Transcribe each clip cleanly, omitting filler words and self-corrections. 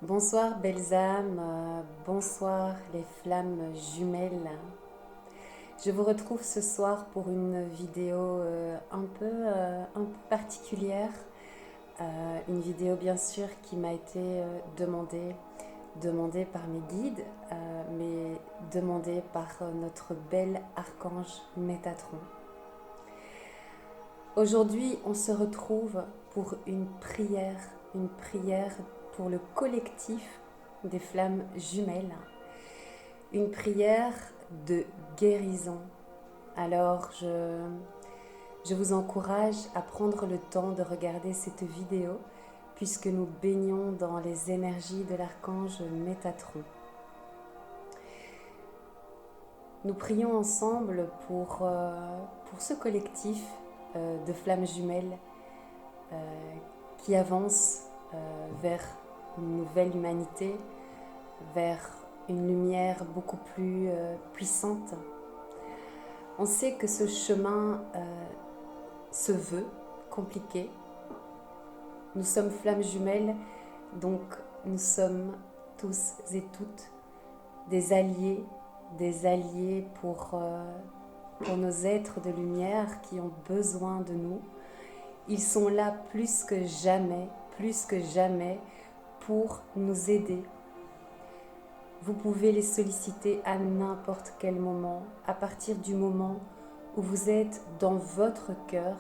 Bonsoir belles âmes, bonsoir les flammes jumelles. Je vous retrouve ce soir pour une vidéo un peu particulière. Une vidéo bien sûr qui m'a été demandée par mes guides, mais demandée par notre bel archange Métatron. Aujourd'hui, on se retrouve pour une prière pour le collectif des flammes jumelles, une prière de guérison. Alors, je vous encourage à prendre le temps de regarder cette vidéo puisque nous baignons dans les énergies de l'archange Métatron. Nous prions ensemble pour ce collectif de flammes jumelles qui avance vers une nouvelle humanité, vers une lumière beaucoup plus puissante. On sait que ce chemin se veut compliqué. Nous sommes flammes jumelles, donc nous sommes tous et toutes des alliés pour nos êtres de lumière qui ont besoin de nous. Ils sont là plus que jamais pour nous aider. Vous pouvez les solliciter à n'importe quel moment, à partir du moment où vous êtes dans votre cœur,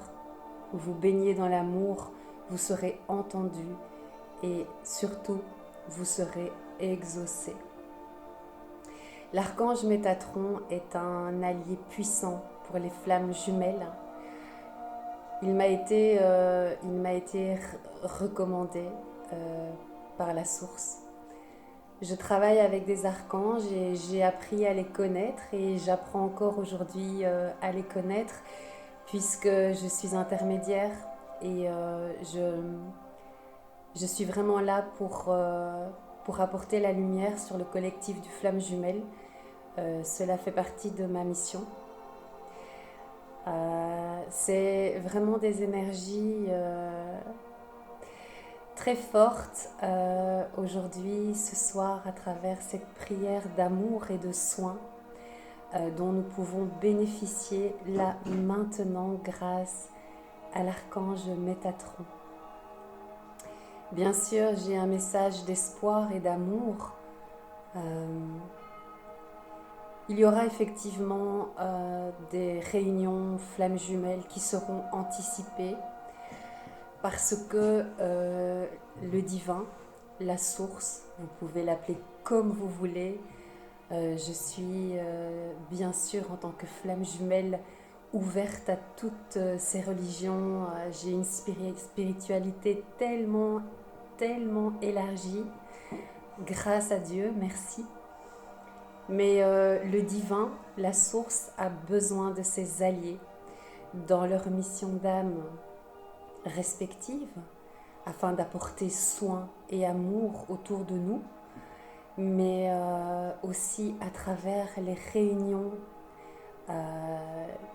où vous baignez dans l'amour, vous serez entendu et surtout, vous serez exaucé. L'archange Métatron est un allié puissant pour les flammes jumelles. Il m'a été recommandé par la source. Je travaille avec des archanges et j'ai appris à les connaître et j'apprends encore aujourd'hui à les connaître puisque je suis intermédiaire et je suis vraiment là pour apporter la lumière sur le collectif du Flamme Jumelle. Cela fait partie de ma mission. C'est vraiment des énergies très fortes aujourd'hui, ce soir, à travers cette prière d'amour et de soins dont nous pouvons bénéficier là maintenant grâce à l'archange Métatron. Bien sûr, j'ai un message d'espoir et d'amour. Il y aura effectivement des réunions flammes jumelles qui seront anticipées parce que le divin, la source, vous pouvez l'appeler comme vous voulez. Je suis bien sûr en tant que flamme jumelle ouverte à toutes ces religions. J'ai une spiritualité tellement élargie. Grâce à Dieu, merci. Mais le divin, la source, a besoin de ses alliés dans leur mission d'âme respective afin d'apporter soin et amour autour de nous, mais aussi à travers les réunions,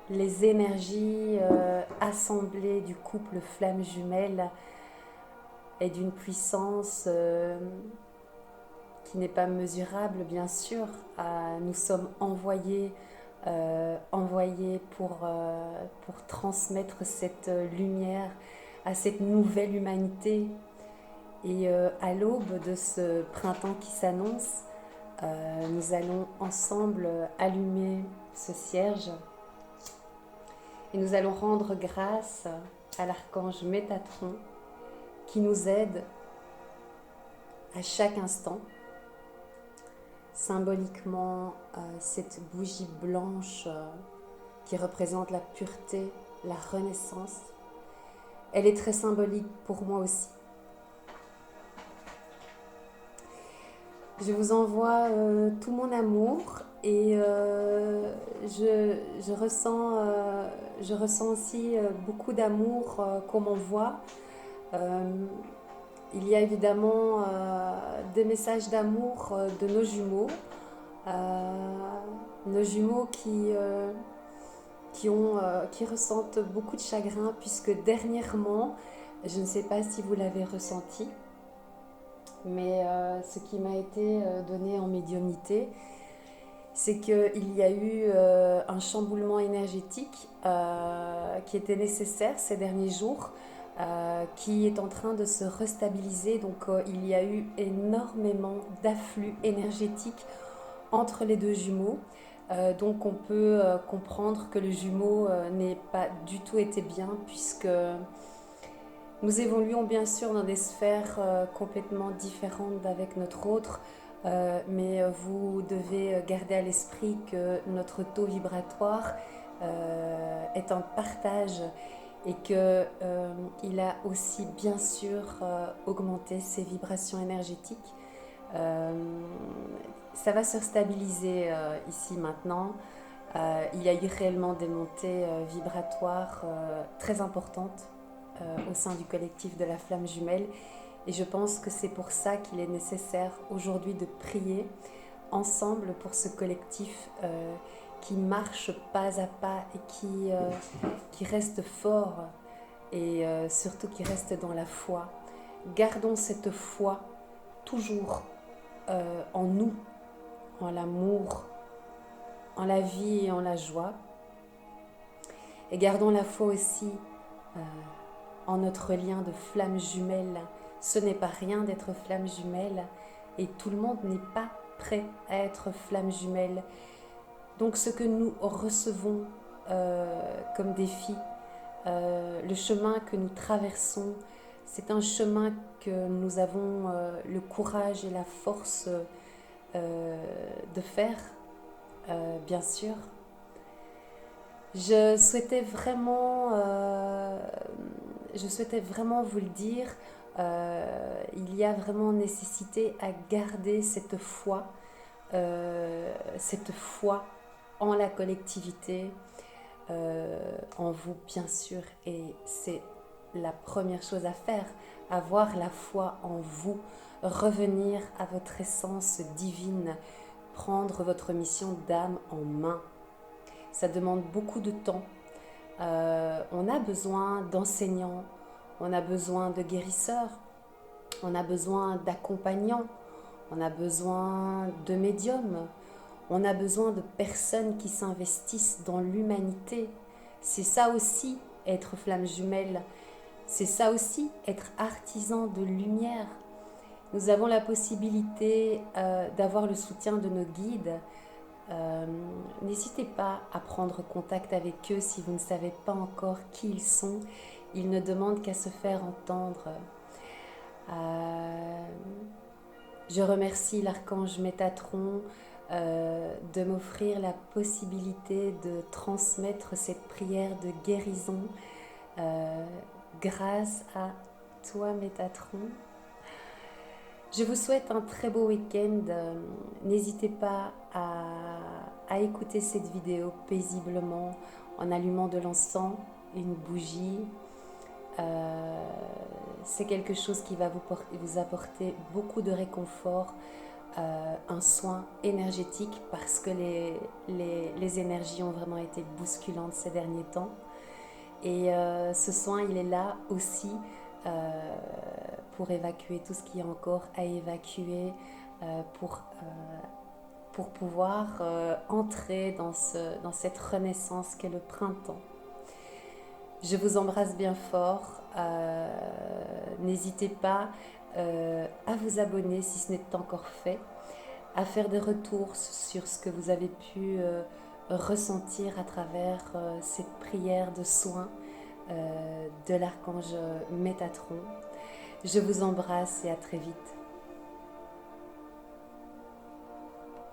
les énergies assemblées du couple flamme jumelle est d'une puissance qui n'est pas mesurable, bien sûr. Nous sommes envoyés pour transmettre cette lumière à cette nouvelle humanité. Et à l'aube de ce printemps qui s'annonce, nous allons ensemble allumer ce cierge et nous allons rendre grâce à l'archange Métatron qui nous aide à chaque instant. Symboliquement, cette bougie blanche qui représente la pureté, la renaissance, elle est très symbolique pour moi aussi. Je vous envoie tout mon amour et je ressens aussi beaucoup d'amour qu'on m'envoie. Il y a évidemment des messages d'amour de nos jumeaux qui ressentent beaucoup de chagrin puisque dernièrement, je ne sais pas si vous l'avez ressenti, mais ce qui m'a été donné en médiumnité, c'est qu'il y a eu un chamboulement énergétique qui était nécessaire ces derniers jours, qui est en train de se restabiliser. Donc il y a eu énormément d'afflux énergétiques entre les deux jumeaux. Donc on peut comprendre que le jumeau n'ait pas du tout été bien, puisque nous évoluons bien sûr dans des sphères complètement différentes d'avec notre autre, mais vous devez garder à l'esprit que notre taux vibratoire est un partage et qu'il a aussi bien sûr augmenté ses vibrations énergétiques. Ça va se stabiliser ici maintenant. Il y a eu réellement des montées vibratoires très importantes au sein du collectif de la flamme jumelle, et je pense que c'est pour ça qu'il est nécessaire aujourd'hui de prier ensemble pour ce collectif qui marche pas à pas et qui reste fort, et surtout qui reste dans la foi. Gardons cette foi toujours en nous, en l'amour, en la vie et en la joie. Et gardons la foi aussi en notre lien de flamme jumelle. Ce n'est pas rien d'être flamme jumelle, et tout le monde n'est pas prêt à être flamme jumelle. Donc ce que nous recevons comme défi, le chemin que nous traversons, c'est un chemin que nous avons le courage et la force de faire, bien sûr. Je souhaitais vraiment vous le dire. Il y a vraiment nécessité à garder cette foi en la collectivité, en vous bien sûr, et c'est la première chose à faire, avoir la foi en vous, revenir à votre essence divine, prendre votre mission d'âme en main. Ça demande beaucoup de temps. On a besoin d'enseignants, on a besoin de guérisseurs, on a besoin d'accompagnants, on a besoin de médiums, on a besoin de personnes qui s'investissent dans l'humanité. C'est ça aussi être flamme jumelle, c'est ça aussi être artisan de lumière. Nous avons la possibilité d'avoir le soutien de nos guides. N'hésitez pas à prendre contact avec eux si vous ne savez pas encore qui ils sont. Ils ne demandent qu'à se faire entendre. Je remercie l'archange Métatron de m'offrir la possibilité de transmettre cette prière de guérison grâce à toi, Métatron. Je vous souhaite un très beau week-end. N'hésitez pas à écouter cette vidéo paisiblement en allumant de l'encens, une bougie. C'est quelque chose qui va vous apporter beaucoup de réconfort, un soin énergétique, parce que les énergies ont vraiment été bousculantes ces derniers temps. Et ce soin, il est là aussi pour évacuer tout ce qui est encore à évacuer, pour pouvoir entrer dans cette renaissance qu'est le printemps. Je vous embrasse bien fort. N'hésitez pas à vous abonner si ce n'est encore fait, à faire des retours sur ce que vous avez pu ressentir à travers cette prière de soin de l'archange Métatron. Je vous embrasse et à très vite.